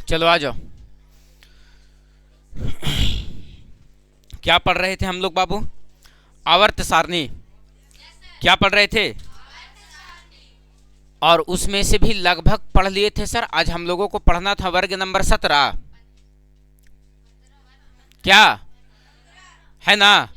चलो आ जाओ। क्या पढ़ रहे थे हम लोग बाबू? आवर्त सारणी। क्या पढ़ रहे थे? और उसमें से भी लगभग पढ़ लिए थे सर। आज हम लोगों को पढ़ना था वर्ग नंबर 17। क्या है ना?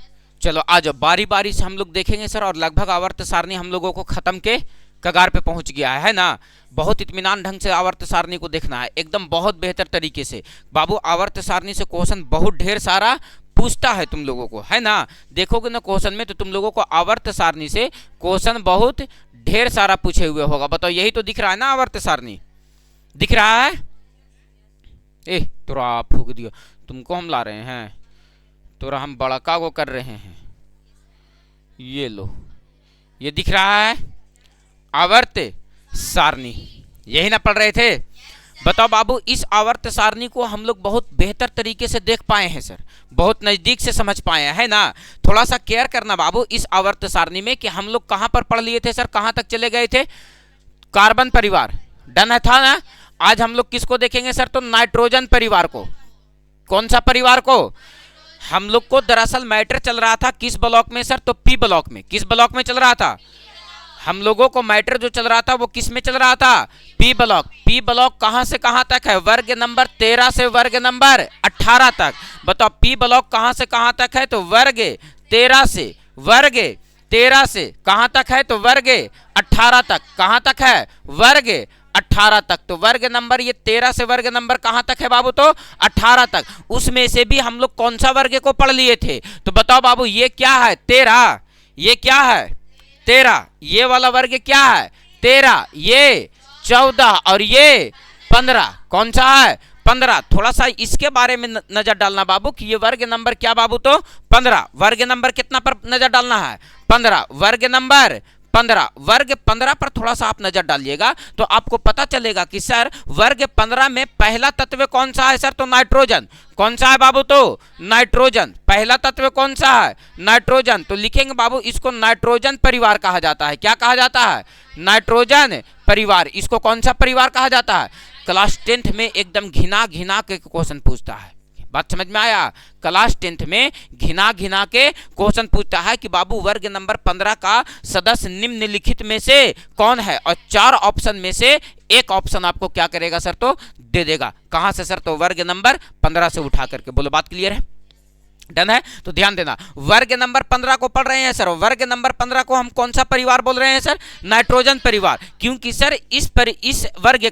चलो आ जाओ, बारी बारी से हम लोग देखेंगे सर। और लगभग आवर्त सारणी हम लोगों को खत्म के कगार पे पहुंच गया है ना। बहुत इत्मीनान ढंग से आवर्त सारणी को देखना है, एकदम बहुत बेहतर तरीके से बाबू। आवर्त सारणी से क्वेश्चन बहुत ढेर सारा पूछता है तुम लोगों को, है ना। देखोगे ना क्वेश्चन में तो तुम लोगों को आवर्त सारणी से क्वेश्चन बहुत ढेर सारा पूछे हुए होगा। बताओ, यही तो दिख रहा है ना आवर्त सारणी? दिख रहा है? ए तोरा आप फूक दियो, तुमको हम ला रहे हैं, तोरा हम बड़का को कर रहे हैं। ये लो, ये दिख रहा है आवर्त सारणी। यही ना पढ़ रहे थे? बताओ बाबू, इस आवर्त सारणी को हम लोग बहुत बेहतर तरीके से देख पाए हैं सर, बहुत नजदीक से समझ पाए हैं, है ना। थोड़ा सा केयर करना बाबू इस आवर्त सारणी में कि हम लोग कहां पर पढ़ लिए थे सर, कहां तक चले गए थे? कार्बन परिवार डन है था ना। आज हम लोग किसको देखेंगे सर? तो नाइट्रोजन परिवार को। कौन सा परिवार को? हम लोग को दरअसल मैटर चल रहा था किस ब्लॉक में सर? तो पी ब्लॉक में। किस ब्लॉक में चल रहा था हम लोगों को मैटर? जो चल रहा था वो किस में चल रहा था? P block. पी ब्लॉक कहां से कहां तक है? वर्ग नंबर 13 से वर्ग नंबर 18 तक। बताओ पी ब्लॉक कहां से कहां तक है? तो वर्ग 13 से कहां तक है? तो वर्ग 18 तक। कहां तक है? वर्ग 18 तक। तो वर्ग नंबर ये 13 से वर्ग नंबर कहां तक है बाबू? तो 18 तक। उसमें से भी हम लोग कौन सा वर्ग को पढ़ लिए थे? तो बताओ बाबू, ये क्या है? 13। ये क्या है? 13। ये वाला वर्ग क्या है? 13। ये 14 और ये 15। कौन सा है? 15। थोड़ा सा इसके बारे में नजर डालना बाबू कि ये वर्ग नंबर क्या बाबू? तो 15। वर्ग नंबर कितना पर नजर डालना है? 15। वर्ग नंबर 15। वर्ग 15 पर थोड़ा सा आप नजर डालिएगा तो आपको पता चलेगा कि सर वर्ग 15 में पहला तत्व कौन सा है सर? तो नाइट्रोजन। कौन सा है बाबू? तो नाइट्रोजन। पहला तत्व कौन सा है? नाइट्रोजन। तो लिखेंगे बाबू इसको नाइट्रोजन परिवार कहा जाता है। क्या कहा जाता है? नाइट्रोजन परिवार। इसको कौन सा परिवार कहा जाता है? क्लास 10th में एकदम घिना घिना के क्वेश्चन पूछता है। बात समझ में आया? क्लास 10th में घिना घिना के क्वेश्चन पूछता है कि बाबू वर्ग नंबर 15 का सदस्य निम्नलिखित में से कौन है? और 4 ऑप्शन में से एक ऑप्शन आपको क्या करेगा सर? तो दे देगा। कहां से सर? तो वर्ग नंबर 15 से उठा करके। बोलो बात क्लियर है? डन है? तो ध्यान देना, वर्ग नंबर 15 को पढ़ रहे हैं सर। वर्ग नंबर 15 को हम कौन सा परिवार बोल रहे हैं सर? नाइट्रोजन परिवार। क्योंकि सर इस वर्ग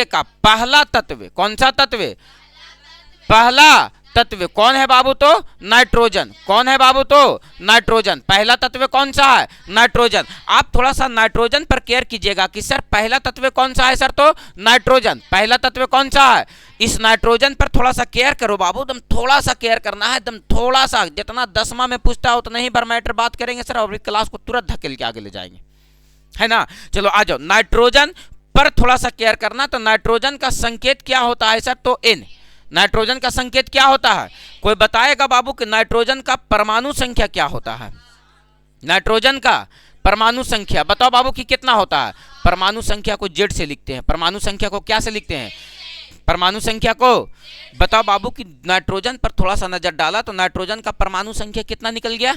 का पहला तत्व कौन सा तत्व? पहला तत्व कौन है बाबू? तो नाइट्रोजन। कौन है बाबू? तो नाइट्रोजन। पहला तत्व कौन सा है? नाइट्रोजन। आप थोड़ा सा नाइट्रोजन पर केयर कीजिएगा कि सर पहला तत्व कौन सा है सर? तो नाइट्रोजन। पहला तत्व कौन सा है? इस नाइट्रोजन पर थोड़ा सा केयर करो बाबू, एकदम थोड़ा सा केयर करना है, एकदम थोड़ा सा। जितना 10वां में पूछता है उतना ही बार मैटर बात करेंगे सर और क्लास को तुरंत धकेल के आगे ले जाएंगे, है ना। चलो आ जाओ, नाइट्रोजन पर थोड़ा सा केयर करना। तो नाइट्रोजन का संकेत क्या होता है सर? तो N। नाइट्रोजन का संकेत क्या होता है? कोई बताएगा बाबू कि नाइट्रोजन का परमाणु संख्या क्या होता है? नाइट्रोजन का परमाणु संख्या बताओ बाबू कि कितना होता है? परमाणु संख्या को Z से लिखते हैं। परमाणु संख्या को क्या से लिखते हैं? परमाणु संख्या को बताओ बाबू कि नाइट्रोजन पर थोड़ा सा नजर डाला तो नाइट्रोजन का परमाणु संख्या कितना निकल गया?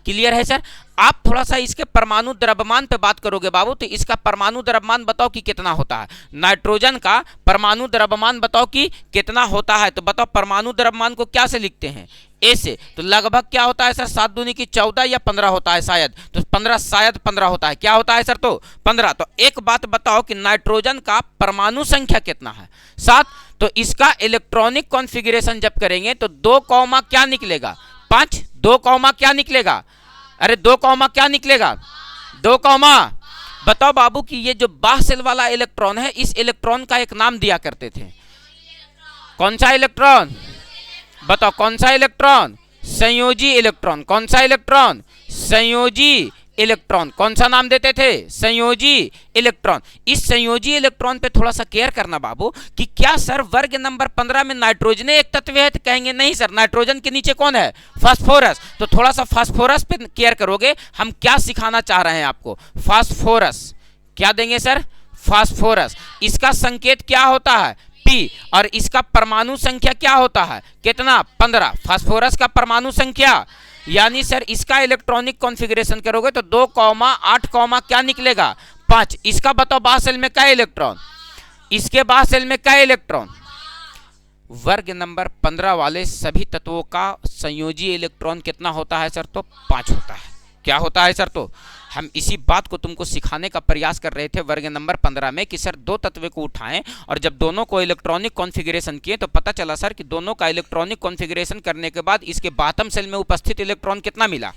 क्लियर है सर? आप थोड़ा सा इसके परमाणु द्रव्यमान पे बात करोगे बाबू तो इसका परमाणु द्रव्यमान बताओ कि कितना होता है? नाइट्रोजन का परमाणु द्रव्यमान बताओ कि कितना होता है? तो बताओ परमाणु द्रव्यमान को क्या से लिखते हैं? ए से। तो लगभग क्या होता है सर? 7 दूनी की 14 या 15 होता है शायद। तो 15 शायद 15 होता है। क्या होता है सर? तो 15। तो एक बात बताओ कि नाइट्रोजन का परमाणु संख्या कितना है? 7। तो इसका इलेक्ट्रॉनिक कॉन्फ़िगरेशन जब करेंगे तो 2 कॉमा क्या निकलेगा? 5। 2 कॉमा क्या निकलेगा? अरे 2 कॉमा क्या निकलेगा? 2 कॉमा। बताओ बाबू कि ये जो बाह्य सेल वाला इलेक्ट्रॉन है इस इलेक्ट्रॉन का एक नाम दिया करते थे। कौन सा इलेक्ट्रॉन? बताओ कौन सा इलेक्ट्रॉन? संयोजी इलेक्ट्रॉन। कौन सा इलेक्ट्रॉन? संयोजी इलेक्ट्रॉन। कौन सा नाम देते थे? संयोजी इलेक्ट्रॉन। इस संयोजी इलेक्ट्रॉन पे थोड़ा सा केयर करना बाबू कि क्या सर वर्ग नंबर 15 में नाइट्रोजन एक तत्व है? तो कहेंगे नहीं सर, नाइट्रोजन के नीचे कौन है? फास्फोरस। तो थोड़ा सा फास्फोरस पे केयर करोगे। हम क्या सिखाना चाह रहे हैं आपको? फास्फोरस। क्या देंगे सर? फास्फोरस। इसका संकेत क्या होता है? P। और इसका परमाणु संख्या क्या होता है? कितना? 15। फास्फोरस का परमाणु संख्या, यानी सर इसका इलेक्ट्रॉनिक कॉन्फ़िगरेशन करोगे तो 2, 8, क्या निकलेगा? 5। इसका बताओ बाह्य शेल में क्या इलेक्ट्रॉन? इसके बाह्य शेल में क्या इलेक्ट्रॉन? वर्ग नंबर 15 वाले सभी तत्वों का संयोजी इलेक्ट्रॉन कितना होता है सर? तो 5 होता है। क्या होता है सर? तो हम इसी बात को तुमको सिखाने का प्रयास कर रहे थे वर्ग नंबर 15 में कि सर दो तत्व को उठाएं और जब दोनों को इलेक्ट्रॉनिक कॉन्फ़िगरेशन किए तो पता चला सर कि दोनों का इलेक्ट्रॉनिक कॉन्फ़िगरेशन करने के बाद इसके बॉटम शेल में उपस्थित इलेक्ट्रॉन कितना मिला?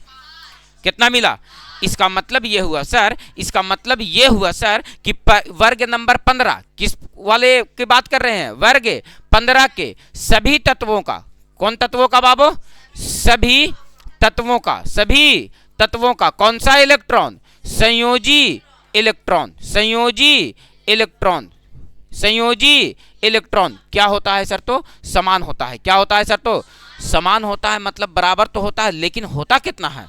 कितना मिला? इसका मतलब ये हुआ सर, इसका मतलब ये हुआ सर कि वर्ग नंबर 15 किस वाले की बात कर रहे हैं? वर्ग 15 के सभी तत्वों का, कौन तत्वों का बाबू? सभी तत्वों का, सभी तत्वों का कौन सा इलेक्ट्रॉन? संयोजी इलेक्ट्रॉन। संयोजी इलेक्ट्रॉन, संयोजी इलेक्ट्रॉन क्या होता है सर? तो समान होता है। क्या होता है सर? तो समान होता है, मतलब बराबर तो होता है, लेकिन होता कितना है?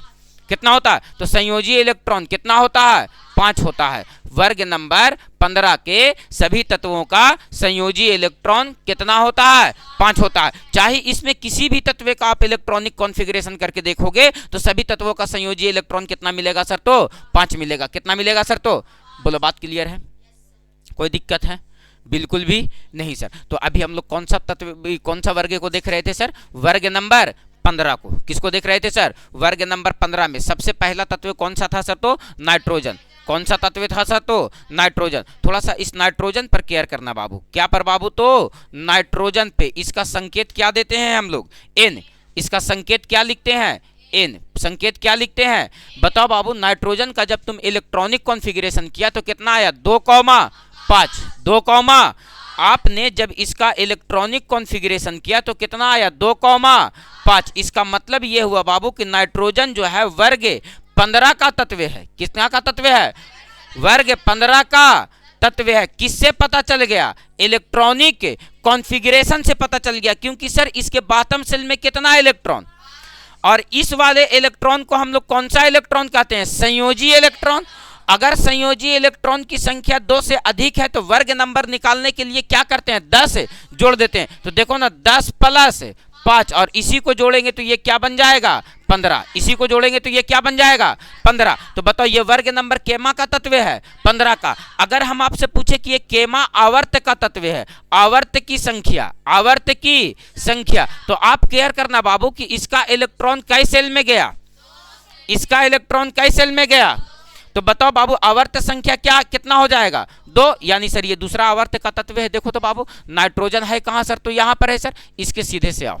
कितना होता है? तो संयोजी इलेक्ट्रॉन कितना होता है? 5 होता है। वर्ग नंबर 15 के सभी तत्वों का संयोजी इलेक्ट्रॉन कितना होता है? 5 होता है। चाहे इसमें किसी भी तत्व का आप इलेक्ट्रॉनिक कॉन्फ़िगरेशन करके देखोगे तो सभी तत्वों का संयोजी इलेक्ट्रॉन कितना मिलेगा सर? तो 5 मिलेगा। कितना मिलेगा सर? तो बोलो, बात क्लियर है? कोई दिक्कत है? बिल्कुल भी नहीं सर। तो अभी हम लोग कौन सा तत्व, कौन सा वर्ग को देख रहे थे सर? वर्ग नंबर 15 को। किसको देख रहे थे सर? वर्ग नंबर 15 में सबसे पहला तत्व कौन सा था सर? तो नाइट्रोजन। कौन सा तत्व था सर? तो नाइट्रोजन। थोड़ा सा इस नाइट्रोजन पर केयर करना बाबू। क्या पर बाबू? तो नाइट्रोजन पे। इसका संकेत क्या देते हैं हम लोग? N। इसका संकेत क्या लिखते हैं? N। संकेत क्या लिखते हैं? बताओ बाबू, नाइट्रोजन का जब तुम इलेक्ट्रॉनिक कॉन्फ़िगरेशन किया तो कितना आया? 2, 5। 2, आपने जब इसका इलेक्ट्रॉनिक कॉन्फ़िगरेशन किया तो कितना आया? 2, 5। इसका मतलब यह हुआ बाबू कि नाइट्रोजन जो है वर्ग 15 का तत्व है। कितना का तत्व है? वर्ग 15 का तत्व है। किससे पता चल गया? इलेक्ट्रॉनिक कॉन्फ़िगरेशन से पता चल गया, क्योंकि सर इसके बॉटम शेल में कितना इलेक्ट्रॉन, और इस वाले इलेक्ट्रॉन को हम लोग कौन सा इलेक्ट्रॉन कहते हैं? संयोजी इलेक्ट्रॉन। अगर संयोजी इलेक्ट्रॉन की संख्या 2 से अधिक है तो वर्ग नंबर निकालने के लिए क्या करते हैं? 10 जोड़ देते हैं। तो देखो ना, 10 प्लस 5 और इसी को जोड़ेंगे तो ये क्या बन जाएगा? 15। इसी को जोड़ेंगे तो ये क्या बन जाएगा? 15। तो बताओ, ये वर्ग नंबर केमा का तत्व है? 15 का। अगर हम आपसे पूछे कि ये केमा आवर्त का तत्व है, आवर्त की संख्या, आवर्त की संख्या, तो आप केयर करना बाबू कि इसका इलेक्ट्रॉन कै सेल में गया? इसका इलेक्ट्रॉन कै सेल में गया? तो बताओ बाबू, आवर्त संख्या क्या कितना हो जाएगा? 2। यानी सर ये दूसरा आवर्त का तत्व है। देखो तो बाबू, नाइट्रोजन है कहां सर? तो यहां पर है सर। इसके सीधे से आओ,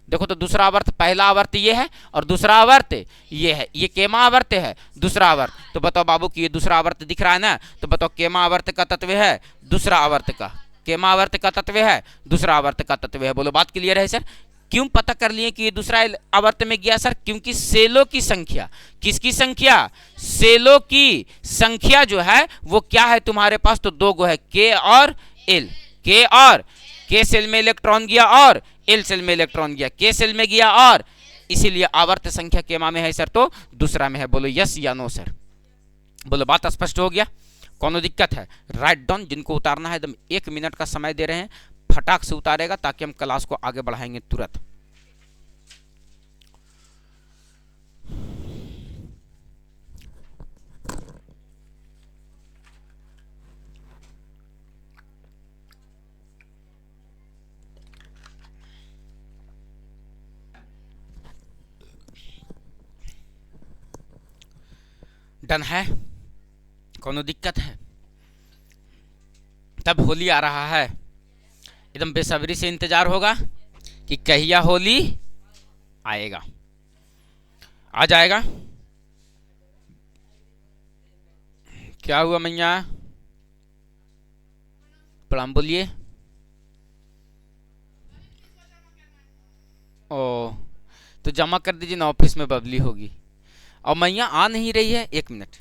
देखो तो दूसरा आवर्त, पहला आवर्त ये है और दूसरा आवर्त ये है। ये केमा आवर्त है, दूसरा आवर्त। तो बताओ बाबू कि ये दूसरा आवर्त दिख रहा है ना? तो बताओ केमा आवर्त का तत्व है दूसरा आवर्त का, केमा आवर्त का तत्व है दूसरा आवर्त का तत्व है। बोलो, बात क्लियर है सर? क्यों पता कर लिए कि ये दूसरा आवर्त में गया सर? क्योंकि सेलों की संख्या, किसकी संख्या? सेलों की संख्या जो है वो क्या है तुम्हारे पास? तो 2 गो है, के और एल। के और के सेल में इलेक्ट्रॉन गया और एल सेल में इलेक्ट्रॉन गया। के सेल में गया और इसीलिए आवर्त संख्या केमा में है सर? तो दूसरा में है। बोलो यस या नो सर? बोलो, बात स्पष्ट हो गया? कौन दिक्कत है? Write down. जिनको उतारना है एकदम 1 मिनट का समय दे रहे हैं, फटाक से उतारेगा ताकि हम क्लास को आगे बढ़ाएंगे तुरंत। डन है? कौन दिक्कत है? तब होली आ रहा है, एकदम बेसब्री से इंतजार होगा कि कहिया होली आएगा। आ जाएगा। क्या हुआ मैया? प्रणाम बोलिए। ओ, तो जमा कर दीजिए ना, ऑफिस में बबली होगी। और मैया आ नहीं रही है, 1 मिनट।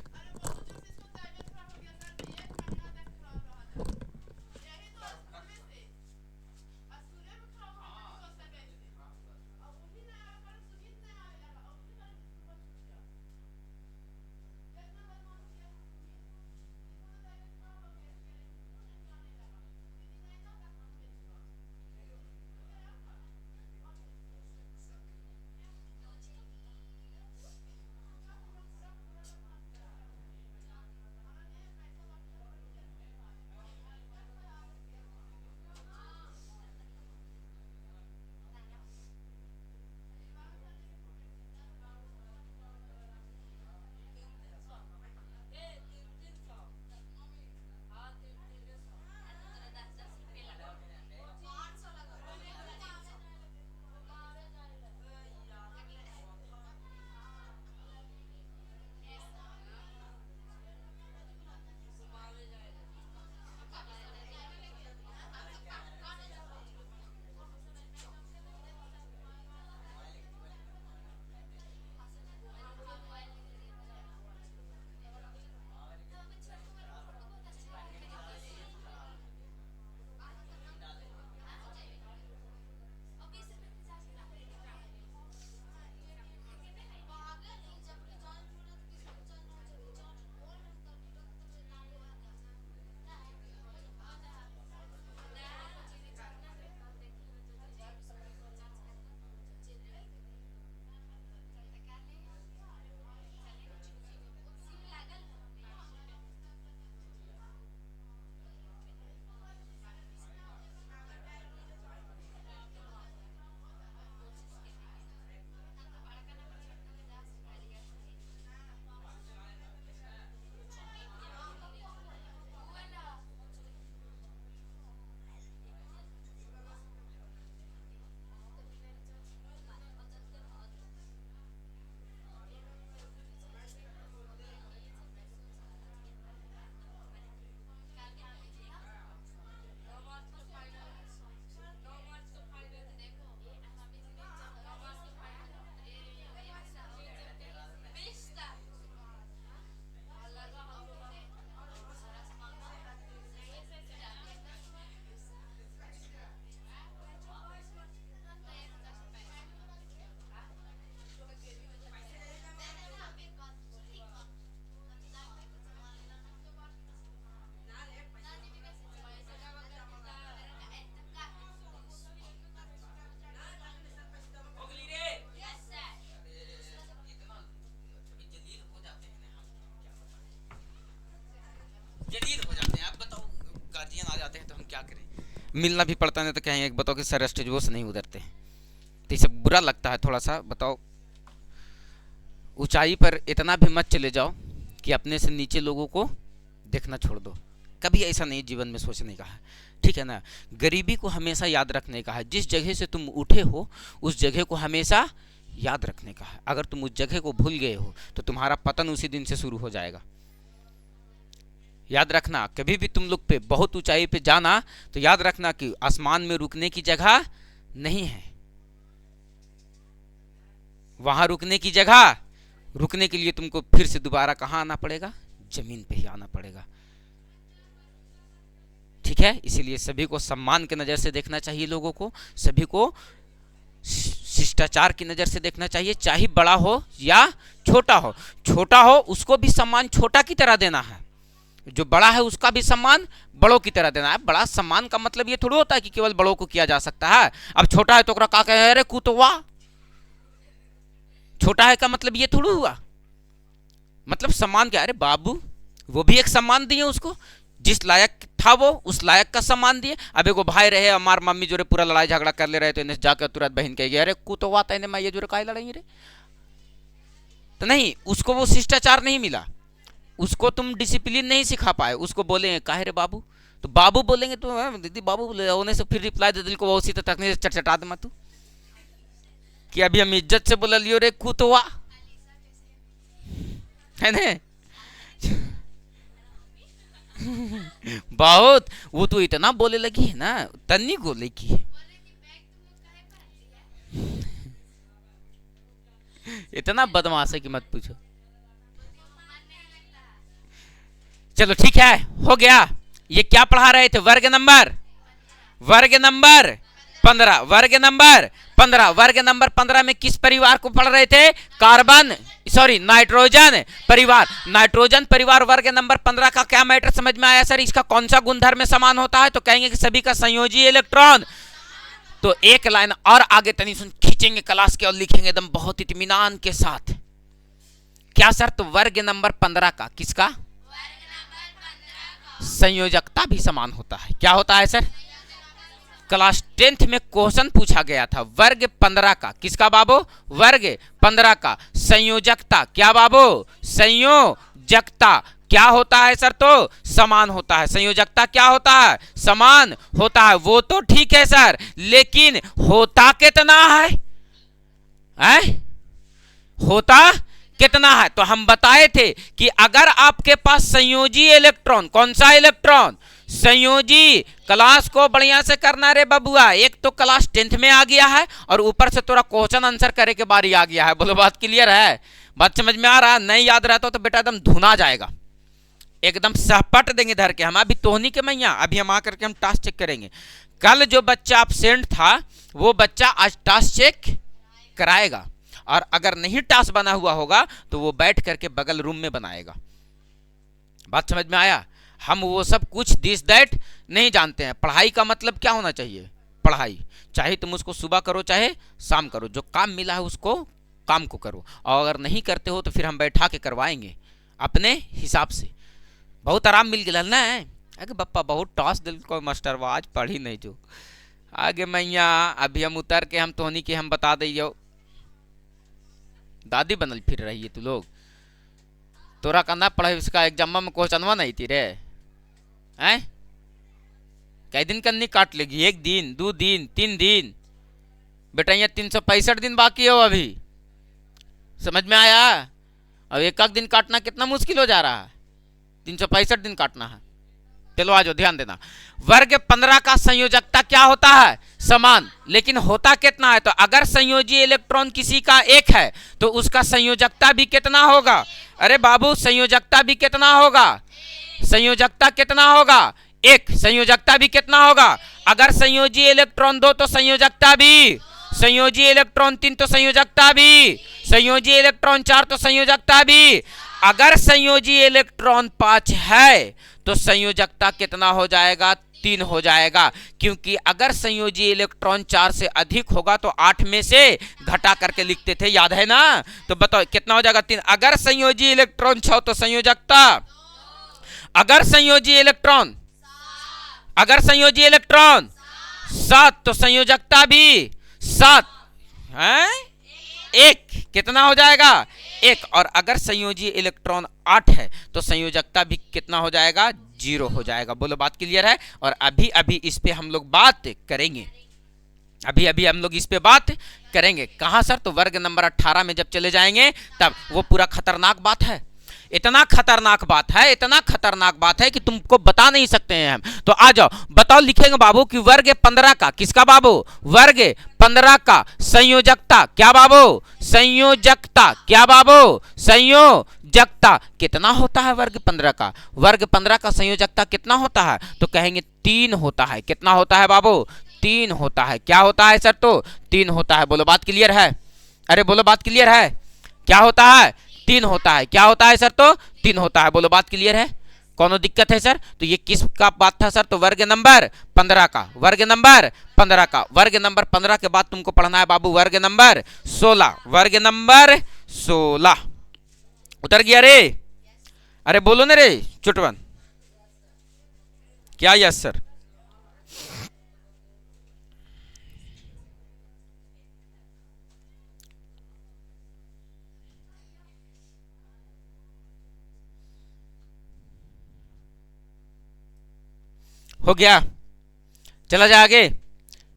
मिलना भी पड़ता नहीं तो कहेंगे बताओ कि सर स्टेज वो से नहीं उतरते, तो ये सब बुरा लगता है थोड़ा सा। बताओ, ऊंचाई पर इतना भी मत चले जाओ कि अपने से नीचे लोगों को देखना छोड़ दो। कभी ऐसा नहीं जीवन में सोचने का है, ठीक है ना। गरीबी को हमेशा याद रखने का है। जिस जगह से तुम उठे हो उस जगह को हमेशा याद रखने का है। अगर तुम उस जगह को भूल गए हो तो तुम्हारा पतन उसी दिन से शुरू हो जाएगा। याद रखना, कभी भी तुम लोग पे बहुत ऊंचाई पे जाना तो याद रखना कि आसमान में रुकने की जगह नहीं है। वहां रुकने की जगह, रुकने के लिए तुमको फिर से दोबारा कहां आना पड़ेगा? जमीन पे ही आना पड़ेगा, ठीक है। इसीलिए सभी को सम्मान की नजर से देखना चाहिए, लोगों को सभी को शिष्टाचार की नजर से देखना चाहिए, चाहे बड़ा हो या छोटा हो। छोटा हो उसको भी सम्मान छोटा की तरह देना है, जो बड़ा है उसका भी सम्मान बड़ों की तरह देना है। बड़ा सम्मान का मतलब ये थोड़ी होता है कि केवल बड़ों को किया जा सकता है। अब छोटा है तो का कहे अरे कुतवा, छोटा है का मतलब ये थोड़ी हुआ। मतलब सम्मान क्या? अरे बाबू, वो भी एक सम्मान दिए उसको, जिस लायक था वो उस लायक का सम्मान दिए। अब एगो भाई रहे हमार मम्मी जो रे पूरा लड़ाई झगड़ा कर ले रहे तो इन्हें जाकर तुरंत बहन कह गया अरे कुतवा तेने मैं ये जो काय लड़ाई रे, तो नहीं, उसको वो शिष्टाचार नहीं मिला, उसको तुम डिसिप्लिन नहीं सिखा पाए। उसको बोले काहे रे बाबू, तो बाबू बोलेंगे तो दीदी बाबू होने से फिर रिप्लाई दे दिल को उसी तक नहीं चटचटा दे तू कि अभी हम इज्जत से बोल लियो रे कुतवा, है ना। बहुत, वो तो इतना बोले लगी है ना, तन्नी गोले की है, इतना बदमाश है कि मत पूछो। चलो ठीक है, हो गया। ये क्या पढ़ा रहे थे? वर्ग नंबर 15, वर्ग नंबर 15, वर्ग नंबर 15 में किस परिवार को पढ़ रहे थे? कार्बन, सॉरी नाइट्रोजन परिवार। नाइट्रोजन परिवार वर्ग नंबर 15 का क्या मैटर समझ में आया सर? इसका कौन सा गुणधर्म में समान होता है? तो कहेंगे कि सभी का संयोजी इलेक्ट्रॉन। तो एक लाइन और आगे तनी सुन खींचेंगे क्लास के और लिखेंगे एकदम बहुत इत्मीनान के साथ। क्या सर? तो वर्ग नंबर 15 का किसका? संयोजकता भी समान होता है। क्या होता है सर? क्लास 10th में क्वेश्चन पूछा गया था वर्ग 15 का, किसका बाबू? वर्ग 15 का संयोजकता। क्या बाबू? संयोजकता क्या होता है सर? तो समान होता है। संयोजकता क्या होता है? समान होता है। वो तो ठीक है सर, लेकिन होता कितना है? होता कितना है? तो हम बताए थे कि अगर आपके पास संयोजी इलेक्ट्रॉन, कौन सा इलेक्ट्रॉन? संयोजी। क्लास को बढ़िया से करना रे बबुआ, एक तो क्लास 10th में आ गया है और ऊपर से थोड़ा क्वेश्चन आंसर करे के बारी आ गया है। बोलो बात क्लियर है? बात समझ में आ रहा? नहीं याद रहता तो बेटा एकदम धुना जाएगा, एकदम सहपट देंगे धर के हम। अभी तोहनी के मैया, अभी हम आकर के हम टास्क चेक करेंगे। कल जो बच्चा एब्सेंट था वो बच्चा आज टास्क चेक कराएगा, और अगर नहीं टास्क बना हुआ होगा तो वो बैठ करके बगल रूम में बनाएगा। बात समझ में आया? हम वो सब कुछ दिस दैट नहीं जानते हैं। पढ़ाई का मतलब क्या होना चाहिए? पढ़ाई, चाहे तुम उसको सुबह करो चाहे शाम करो, जो काम मिला है उसको काम को करो, और अगर नहीं करते हो तो फिर हम बैठा के करवाएंगे अपने हिसाब से। बहुत आराम मिल गया ना है? अरे बप्पा बहुत टास्क दिल को मास्टर वो आज पढ़ी नहीं जो आगे मैया। अभी हम उतर के हम तोहनी के हम बता दियो, दादी बनल फिर रही है तू लोग। तोरा करना पढ़े इसका एग्जाम में क्वेश्चनवा नहीं थी रे हैं? कई दिन करनी काट लेगी? 1 दिन 2 दिन 3 दिन बेटा, यहाँ 365 दिन बाकी हो अभी। समझ में आया? अब एक दिन काटना कितना मुश्किल हो जा रहा है, 365 दिन काटना है। चलो आज ध्यान देना। वर्ग 15 का संयोजकता क्या होता है? समान। लेकिन होता कितना है? तो अगर संयोजी इलेक्ट्रॉन किसी का 1 है तो उसका संयोजकता भी कितना होगा? अरे बाबू संयोजकता भी कितना होगा? संयोजकता कितना होगा? 1। संयोजकता भी कितना होगा? अगर संयोजी इलेक्ट्रॉन 2 तो संयोजकता भी, संयोजी इलेक्ट्रॉन 3 तो संयोजकता भी, संयोजी इलेक्ट्रॉन 4 तो संयोजकता भी। अगर संयोजी इलेक्ट्रॉन 5 है तो संयोजकता कितना हो जाएगा? 3 हो जाएगा, क्योंकि अगर संयोजी इलेक्ट्रॉन 4 से अधिक होगा तो 8 में से घटा करके लिखते थे, याद है ना? तो बताओ कितना हो जाएगा? 3। अगर संयोजी इलेक्ट्रॉन 6 तो संयोजकता, अगर संयोजी इलेक्ट्रॉन, अगर संयोजी इलेक्ट्रॉन 7, तो संयोजकता भी 7 है, 1 कितना हो जाएगा 1। और अगर संयोजी इलेक्ट्रॉन 8 है तो संयोजकता भी कितना हो जाएगा 0 हो जाएगा। बोलो बात क्लियर है। और अभी अभी इस पे हम लोग बात करेंगे, अभी अभी हम लोग इस पे बात करेंगे। कहां सर? तो वर्ग नंबर 18 में जब चले जाएंगे तब वो पूरा खतरनाक बात है, इतना खतरनाक बात है, इतना खतरनाक बात है कि तुमको बता नहीं सकते हैं हम। तो आ जाओ बताओ, लिखेंगे बाबू कि वर्ग 15 का, किसका बाबू? वर्ग 15 का संयोजकता क्या बाबू? संयोजकता क्या बाबू? संयोजकता कितना होता है वर्ग 15 का? वर्ग 15 का संयोजकता कितना होता है? तो कहेंगे 3 होता है। कितना होता है बाबू? 3 होता है। क्या होता है सर? तो 3 होता है। बोलो बात क्लियर है? अरे बोलो बात क्लियर है? क्या होता है? 3 होता है। क्या होता है सर? तो 3 होता है। बोलो बात क्लियर है? कौन दिक्कत है सर? तो ये किस का बात था सर? तो वर्ग नंबर 15 का, वर्ग नंबर 15 का। वर्ग नंबर 15 के बाद तुमको पढ़ना है बाबू वर्ग नंबर 16, वर्ग नंबर 16। उतर गया रे? अरे बोलो ना रे चुटवन, क्या? Yes sir. हो गया? चला जाए आगे,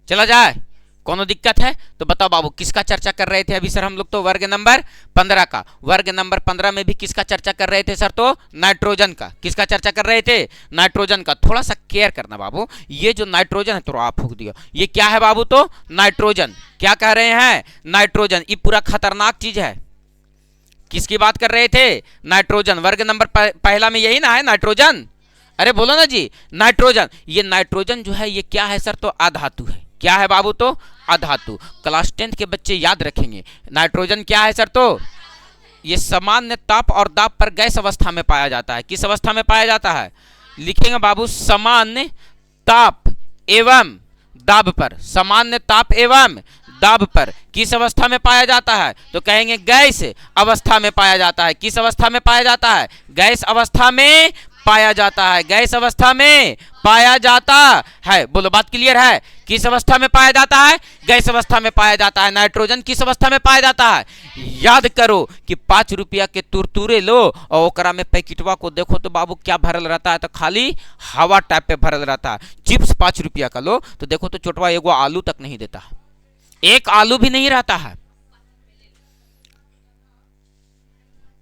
चला जाए, कौन दिक्कत है? तो बताओ बाबू किसका चर्चा कर रहे थे अभी सर हम लोग? तो वर्ग नंबर 15 का। वर्ग नंबर 15 में भी किसका चर्चा कर रहे थे सर? तो नाइट्रोजन का। किसका चर्चा कर रहे थे? नाइट्रोजन का। थोड़ा सा केयर करना बाबू, ये जो नाइट्रोजन है तो आप फूक दिया, ये क्या है बाबू? तो नाइट्रोजन। क्या कह रहे हैं? नाइट्रोजन। ये पूरा खतरनाक चीज है। किसकी बात कर रहे थे? नाइट्रोजन। वर्ग नंबर पहला में यही ना है नाइट्रोजन? अरे बोलो ना जी, नाइट्रोजन। ये नाइट्रोजन जो है ये क्या है सर? तो अधातु है। क्या है बाबू? तो अधातु। क्लास 10 के बच्चे याद रखेंगे नाइट्रोजन क्या है सर? तो ये सामान्य ताप और दाब पर गैस अवस्था में पाया जाता है। किस अवस्था में पाया जाता है? लिखेंगे बाबू सामान्य ताप एवं दाब पर, सामान्य ताप एवं दाब पर किस अवस्था में पाया जाता है? तो कहेंगे गैस अवस्था में पाया जाता है। किस अवस्था में पाया जाता है? गैस अवस्था में पाया जाता है। गैस अवस्था में पाया जाता है। बोलो बात क्लियर है? किस अवस्था में पाया जाता है? गैस अवस्था में पाया जाता है। नाइट्रोजन किस अवस्था में पाया जाता है? याद करो कि 5 रुपया के तुरतुरे लो और ओकरा में पैकेटवा को देखो तो बाबू क्या भरल रहता है? तो खाली हवा टाइप पे भरल रहता है। चिप्स 5 रुपया का लो तो देखो तो छोटवा एगो आलू तक नहीं देता है, एक आलू भी नहीं रहता है।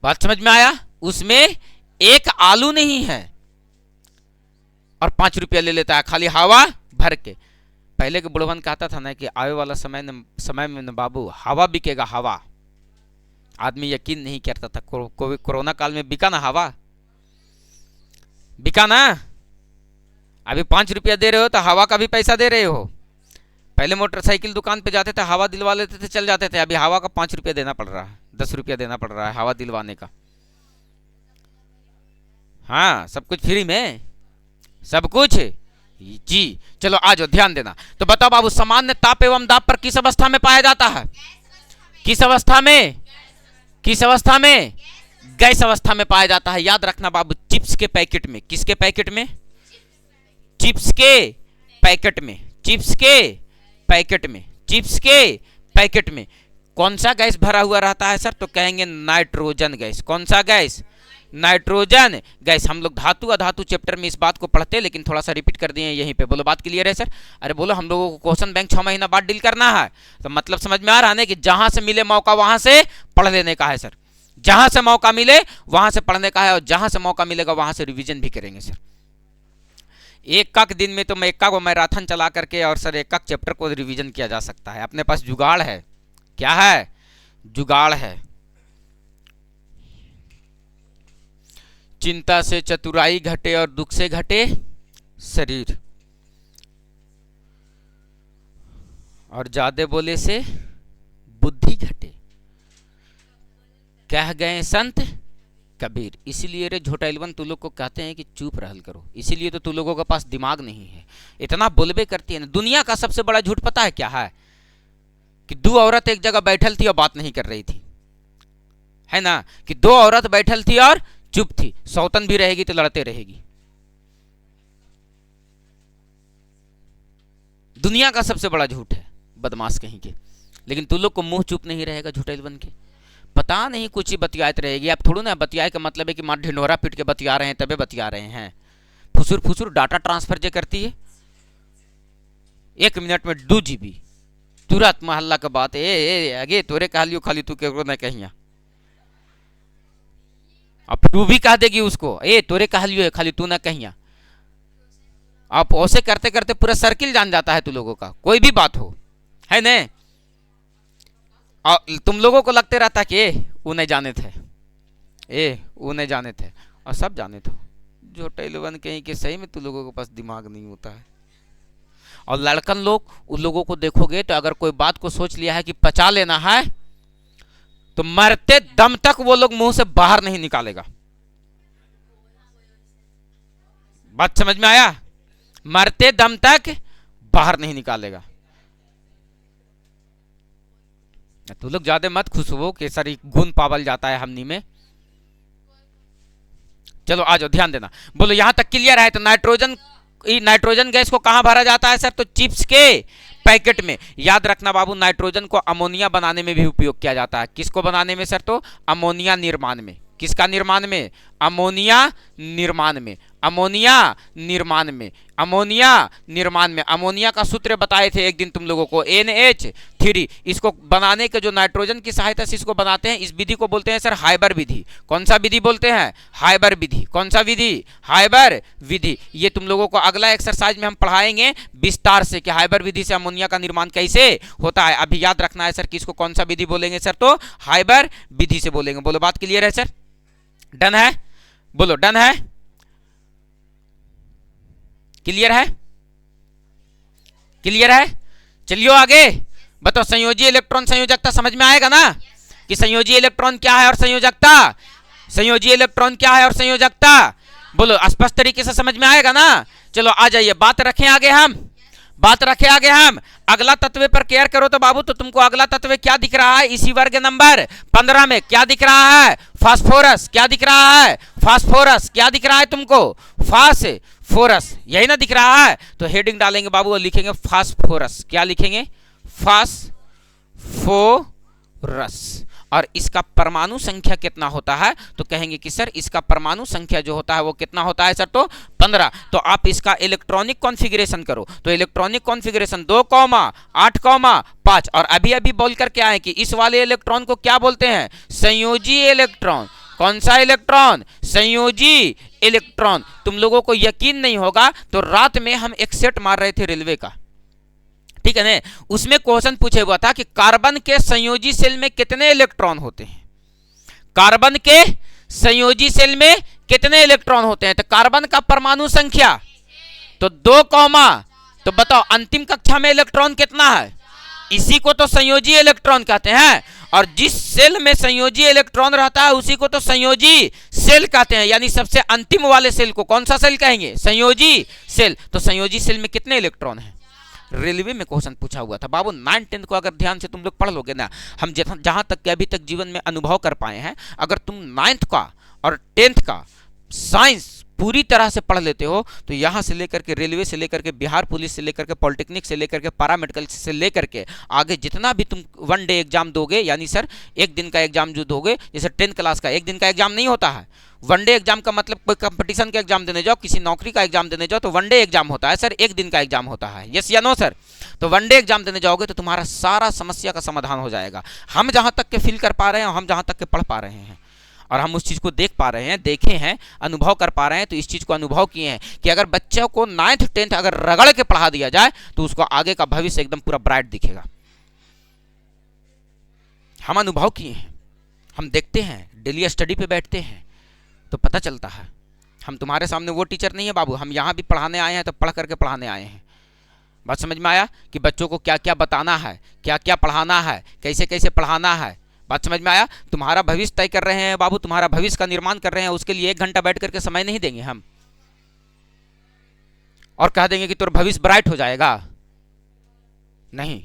बात समझ में आया? उसमें एक आलू नहीं है और 5 रुपया ले लेता है खाली हवा भर के। पहले के बुढ़वन कहता था ना कि आवे वाला समय में न बाबू हवा बिकेगा, हवा। आदमी यकीन नहीं करता था। कोरोना काल में बिका ना हवा, बिका ना। अभी 5 रुपया दे रहे हो तो हवा का भी पैसा दे रहे हो। पहले मोटरसाइकिल दुकान पे जाते थे, हवा दिलवा लेते थे, चल जाते थे। अभी हवा का 5 रुपया देना पड़ रहा है, 10 रुपया देना पड़ रहा है हवा दिलवाने का। हाँ, सब कुछ फ्री में, सब कुछ जी। चलो आ जाओ, ध्यान देना। तो बताओ बाबू सामान्य ताप एवं दाब पर किस अवस्था में पाया जाता है? किस अवस्था में? किस अवस्था में? गैस अवस्था में पाया जाता है। याद रखना बाबू, चिप्स के पैकेट में, किसके पैकेट में? चिप्स के पैकेट में, चिप्स के पैकेट में, चिप्स के पैकेट में कौन सा गैस भरा हुआ रहता है सर? तो कहेंगे नाइट्रोजन गैस। कौन सा गैस? Nitrogen gas. हम लोग धातु अधातु चैप्टर में इस बात को पढ़ते हैं, लेकिन थोड़ा सा रिपीट कर दिए यहीं पे। बोलो बात क्लियर है सर? अरे बोलो, हम लोगों को क्वेश्चन बैंक 6 महीना बाद डील करना है, तो मतलब समझ में आ रहा है ना कि जहां से मिले मौका वहां से पढ़ लेने का है सर। जहां से मौका मिले वहां से पढ़ने का है, और जहां से मौका मिलेगा वहां से रिविजन भी करेंगे सर। एक दिन में तो मैं एक को मैराथन चला करके और सर एक चैप्टर को रिवीजन किया जा सकता है। अपने पास जुगाड़ है। क्या है? जुगाड़ है। चिंता से चतुराई घटे और दुख से घटे शरीर, और ज्यादा बोले से बुद्धि घटे, कह गए संत कबीर। इसीलिए रे झोटाइलवन तू लोग को कहते हैं कि चुप रहल करो। इसीलिए तो तू लोगों के पास दिमाग नहीं है, इतना बोलबे करती है ना। दुनिया का सबसे बड़ा झूठ पता है क्या है? कि 2 औरत एक जगह बैठल थी और बात नहीं कर रही थी, है ना? कि 2 औरत बैठल थी और चुप थी। सौतन भी रहेगी तो लड़ते रहेगी। दुनिया का सबसे बड़ा झूठ है, बदमाश कहीं के। लेकिन तू लोग को मुंह चुप नहीं रहेगा झूठेल बन के, पता नहीं कुछ ही बतियात रहेगी। आप थोड़ा ना बतियाए का मतलब है कि मार ढिंढोरा पीट के बतिया रहे हैं तबे बतिया रहे हैं। फुसुर फुसुर डाटा ट्रांसफर जो करती है 1 मिनट में 2 GB तुरंत मोहल्ला का बात ए आगे तोरे कहलियो खाली तू केकरो न कहिया। अब तू भी कह देगी उसको ए तोरे कहलियो खाली तू ना कहिया। आप ऐसे करते करते पूरा सर्किल जान जाता है तू लोगों का, कोई भी बात हो है न। और तुम लोगों को लगते रहता कि वो नहीं जाने थे, वो नहीं जाने थे, और सब जाने थे। झोटेल बन कहीं के सही में तू लोगों के पास दिमाग नहीं होता है। और लड़कन लोग उन लोगों को देखोगे तो अगर कोई बात को सोच लिया है कि पचा लेना है तो मरते दम तक वो लोग मुंह से बाहर नहीं निकालेगा। बात समझ में आया? मरते दम तक बाहर नहीं निकालेगा। तू लोग ज्यादा मत खुश हो कि सर गुण पावल जाता है हमनी में। चलो आ जाओ, ध्यान देना। बोलो यहां तक क्लियर है? तो नाइट्रोजन गैस को कहां भरा जाता है सर? तो चिप्स के पैकेट में। याद रखना बाबू, नाइट्रोजन को अमोनिया बनाने में भी उपयोग किया जाता है। किसको बनाने में सर? तो अमोनिया निर्माण में। किसका निर्माण में? अमोनिया निर्माण में। अमोनिया निर्माण में। अमोनिया निर्माण में। अमोनिया का सूत्र बताए थे एक दिन तुम लोगों को, NH3। इसको बनाने के जो नाइट्रोजन की सहायता से इसको बनाते हैं, इस विधि को बोलते हैं सर हाइबर विधि। कौन सा विधि बोलते हैं? हाइबर विधि। कौन सा विधि? हाइबर विधि। ये तुम लोगों को अगला एक्सरसाइज में हम पढ़ाएंगे विस्तार से कि हाइबर विधि से अमोनिया का निर्माण कैसे होता है। अभी याद रखना है सर कि इसको कौन सा विधि बोलेंगे सर? तो हाइबर विधि से बोलेंगे। बोलो बात क्लियर है सर? डन है? बोलो डन है? क्लियर है? क्लियर है? चलियो आगे बताओ। संयोजी इलेक्ट्रॉन संयोजकता समझ में आएगा ना कि संयोजी इलेक्ट्रॉन क्या है और संयोजकता? संयोजी इलेक्ट्रॉन क्या है और संयोजकता? बोलो स्पष्ट तरीके से समझ में आएगा ना? चलो आ जाइए, बात रखें आगे हम। बात रखे आगे हम अगला तत्व पर केयर करो तो बाबू, तो तुमको अगला तत्व क्या दिख रहा है? इसी वर्ग नंबर 15 में क्या दिख रहा है? फास्फोरस। क्या दिख रहा है? फास्फोरस। क्या दिख रहा है तुमको? फास्फोरस। यही ना दिख रहा है? तो हेडिंग डालेंगे बाबू और लिखेंगे फास्फोरस। क्या लिखेंगे? फास्फोरस। और इसका परमाणु संख्या कितना होता है? तो कहेंगे कि सर इसका परमाणु संख्या जो होता है वो कितना होता है सर? तो 15। तो आप इसका इलेक्ट्रॉनिक कॉन्फ़िगरेशन करो तो इलेक्ट्रॉनिक कॉन्फ़िगरेशन 2,8,5। और अभी अभी बोल कर क्या है कि इस वाले इलेक्ट्रॉन को क्या बोलते हैं? संयोजी इलेक्ट्रॉन। कौन सा इलेक्ट्रॉन? संयोजी इलेक्ट्रॉन। तुम लोगों को यकीन नहीं होगा तो रात में हम एक सेट मार रहे थे रेलवे का, ठीक है ना? उसमें क्वेश्चन पूछे हुआ था कि कार्बन के संयोजी सेल में कितने इलेक्ट्रॉन होते हैं? कार्बन के संयोजी सेल में कितने इलेक्ट्रॉन होते हैं? तो कार्बन का परमाणु संख्या तो 2, तो बताओ अंतिम कक्षा में इलेक्ट्रॉन कितना है? इसी को तो संयोजी इलेक्ट्रॉन कहते हैं। और जिस सेल में संयोजी इलेक्ट्रॉन रहता है उसी को तो संयोजी सेल कहते हैं। यानी सबसे अंतिम वाले सेल को कौन सा सेल कहेंगे? संयोजी सेल। तो संयोजी सेल में कितने इलेक्ट्रॉन हैं? रेलवे में क्वेश्चन पूछा हुआ था बाबू। 9, 10 को अगर ध्यान से तुम लोग पढ़ लोगे ना, हम जहां तक के अभी तक जीवन में अनुभव कर पाए हैं, अगर तुम 9th का और 10th का साइंस पूरी तरह से पढ़ लेते हो तो यहां से लेकर के रेलवे से लेकर के बिहार पुलिस से लेकर के पॉलिटेक्निक से लेकर के पैरामेडिकल से लेकर के आगे जितना भी तुम 1 डे एग्जाम दोगे, यानी सर 1 दिन का एग्जाम जो दोगे, जैसे 10th क्लास का 1 दिन का एग्जाम नहीं होता है। 1 डे एग्जाम का मतलब कोई कंपटीशन का एग्जाम देने जाओ, किसी नौकरी का एग्जाम देने जाओ तो 1 डे एग्जाम होता है सर, 1 दिन का एग्जाम होता है। यस या नो सर? तो 1 डे एग्जाम देने जाओगे तो तुम्हारा सारा समस्या का समाधान हो जाएगा। हम जहां तक के फील कर पा रहे हैं, हम जहां तक के पढ़ पा रहे हैं और हम उस चीज़ को देख पा रहे हैं, देखे हैं, अनुभव कर पा रहे हैं, तो इस चीज़ को अनुभव किए हैं कि अगर बच्चों को 9th 10th अगर रगड़ के पढ़ा दिया जाए तो उसको आगे का भविष्य एकदम पूरा ब्राइट दिखेगा। हम अनुभव किए हैं, हम देखते हैं, डेली स्टडी पे बैठते हैं तो पता चलता है। हम तुम्हारे सामने वो टीचर नहीं है बाबू, हम यहाँ भी पढ़ाने आए हैं तो पढ़ करके पढ़ाने आए हैं। बात समझ में आया कि बच्चों को क्या क्या बताना है, क्या क्या पढ़ाना है, कैसे कैसे पढ़ाना है। बात समझ में आया? तुम्हारा भविष्य तय कर रहे हैं बाबू, तुम्हारा भविष्य का निर्माण कर रहे हैं, उसके लिए 1 घंटा बैठ करके समय नहीं देंगे हम और कह देंगे कि तुम्हारा भविष्य ब्राइट हो जाएगा। नहीं,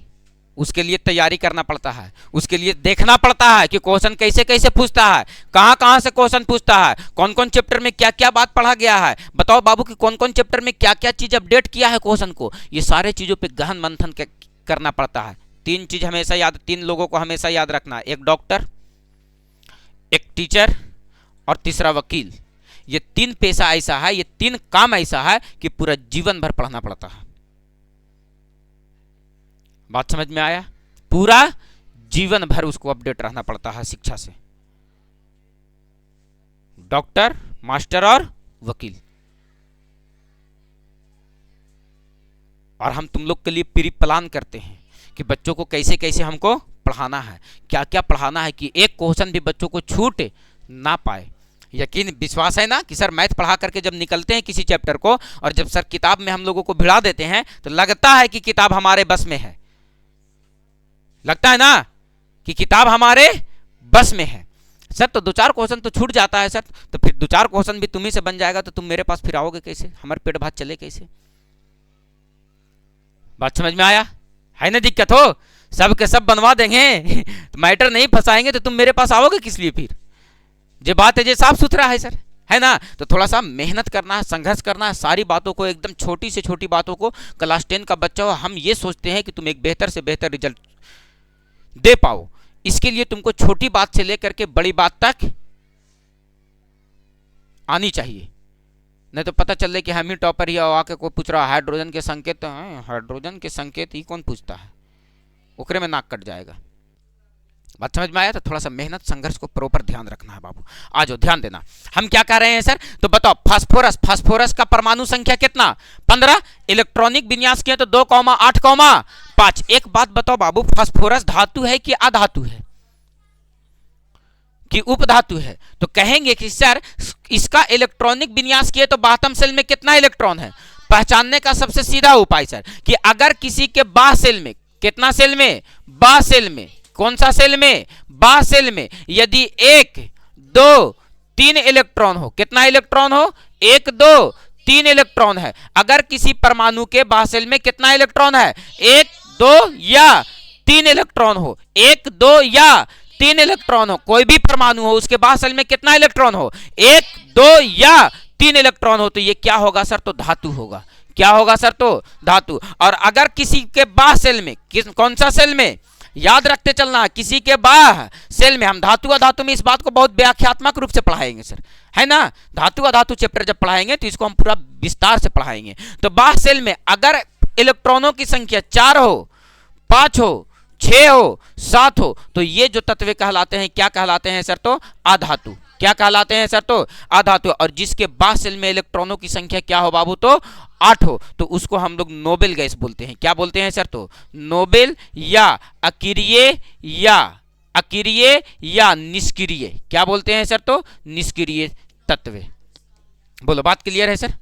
उसके लिए तैयारी करना पड़ता है, उसके लिए देखना पड़ता है कि क्वेश्चन कैसे कैसे पूछता है, कहाँ कहाँ से क्वेश्चन पूछता है, कौन कौन चैप्टर में क्या क्या बात पढ़ा गया है, बताओ बाबू कि कौन कौन चैप्टर में क्या क्या चीज अपडेट किया है क्वेश्चन को। ये सारे चीजों पे गहन मंथन करना पड़ता है। तीन चीज हमेशा याद, तीन लोगों को हमेशा याद रखना है, एक डॉक्टर, एक टीचर और तीसरा वकील। ये तीन पेशा ऐसा है, ये तीन काम ऐसा है कि पूरा जीवन भर पढ़ना पड़ता है। बात समझ में आया? पूरा जीवन भर उसको अपडेट रहना पड़ता है शिक्षा से। डॉक्टर, मास्टर और वकील। और हम तुम लोग के लिए प्री प्लान करते हैं कि बच्चों को कैसे कैसे हमको पढ़ाना है, क्या क्या पढ़ाना है कि एक क्वेश्चन भी बच्चों को छूट ना पाए। यकीन विश्वास है ना कि सर मैथ पढ़ा करके जब निकलते हैं किसी चैप्टर को, और जब सर किताब में हम लोगों को भिड़ा देते हैं तो लगता है कि किताब हमारे बस में है, लगता है ना कि किताब हमारे बस में है। सर तो दो चार क्वेश्चन तो छूट जाता है सर, तो फिर दो चार क्वेश्चन भी तुम्ही से बन जाएगा तो तुम मेरे पास फिर आओगे कैसे, हमारे पेट भात चले कैसे? बात समझ में आया? है ना दिक्कत हो? सब के सब बनवा देंगे तो मैटर नहीं फंसाएंगे तो तुम मेरे पास आओगे किस लिए फिर? जो बात है जो साफ सुथरा है सर, है ना? तो थोड़ा सा मेहनत करना है, संघर्ष करना है, सारी बातों को एकदम छोटी से छोटी बातों को, क्लास 10 का बच्चा हो, हम ये सोचते हैं कि तुम एक बेहतर से बेहतर रिजल्ट दे पाओ। इसके लिए तुमको छोटी बात से लेकर के बड़ी बात तक आनी चाहिए, नहीं तो पता चल रहा कि हम ही टॉपर ही आके कोई पूछ रहा हाइड्रोजन के संकेत, हाइड्रोजन के संकेत ही कौन पूछता है, ओकरे में नाक कट जाएगा। बात समझ में आया? तो थोड़ा सा मेहनत संघर्ष को प्रॉपर ध्यान रखना है बाबू। आ जाओ ध्यान देना, हम क्या कह रहे हैं सर? तो बताओ फास्फोरस, फास्फोरस का परमाणु संख्या कितना? 15। इलेक्ट्रॉनिक विन्यास किया तो 2,8,5। एक बात बताओ बाबू, फास्फोरस धातु है कि अधातु है कि उपधातु है? तो कहेंगे कि सर इसका इलेक्ट्रॉनिक विन्यास किए तो बाह्य सेल में कितना इलेक्ट्रॉन है। पहचानने का सबसे सीधा उपाय सर कि अगर किसी के बाह्य सेल में, कितना सेल में? बाह्य सेल में। कौन सा सेल में? बाह्य सेल में। यदि 1, 2, 3 इलेक्ट्रॉन हो, कितना इलेक्ट्रॉन हो? 1, 2, 3 इलेक्ट्रॉन है। अगर किसी परमाणु के बाह्य सेल में कितना इलेक्ट्रॉन है? 1, 2 या 3 इलेक्ट्रॉन हो, 1, 2 या 3 इलेक्ट्रॉन हो, कोई भी परमाणु हो उसके बाह्य सेल में कितना इलेक्ट्रॉन हो? 1, 2 या 3 इलेक्ट्रॉन हो, तो ये क्या होगा सर? तो धातु होगा। क्या होगा सर? तो धातु। और अगर किसी के बाह्य सेल में, कौन सा सेल में? याद रखते चलना, किसी के बाह्य सेल में, हम धातु अधातु में इस बात को बहुत व्याख्यात्मक रूप से पढ़ाएंगे सर, है ना? धातु अधातु चैप्टर जब पढ़ाएंगे तो इसको हम पूरा विस्तार से पढ़ाएंगे। तो बाह्य सेल में अगर इलेक्ट्रॉनों की संख्या 4 हो, 5 हो, 6 हो, 7 हो, तो ये जो तत्व कहलाते हैं, क्या कहलाते हैं सर? तो अधातु। क्या कहलाते हैं सर? तो अधातु। और जिसके बाह्य सेल में इलेक्ट्रॉनों की संख्या क्या हो बाबू? तो 8 हो, तो उसको हम लोग नोबेल गैस बोलते हैं। क्या बोलते हैं सर? तो नोबेल या अक्रिय या निष्क्रिय। क्या बोलते हैं सर? तो निष्क्रिय तत्व। बोलो बात क्लियर है सर?